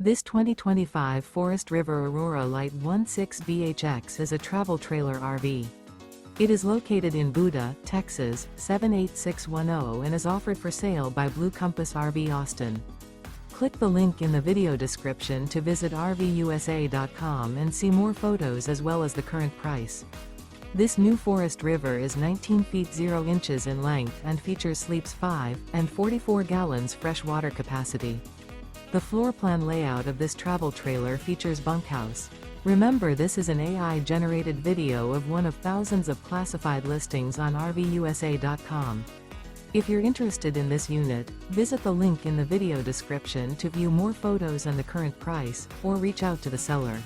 This 2025 Forest River Aurora Light 16BHX is a travel trailer RV. It is located in Buda, Texas, 78610 and is offered for sale by Blue Compass RV Austin. Click the link in the video description to visit RVUSA.com and see more photos as well as the current price. This new Forest River is 19 feet 0 inches in length and features sleeps 5 and 44 gallons fresh water capacity. The floor plan layout of this travel trailer features bunkhouse. Remember, this is an AI-generated video of one of thousands of classified listings on RVUSA.com. If you're interested in this unit, visit the link in the video description to view more photos and the current price, or reach out to the seller.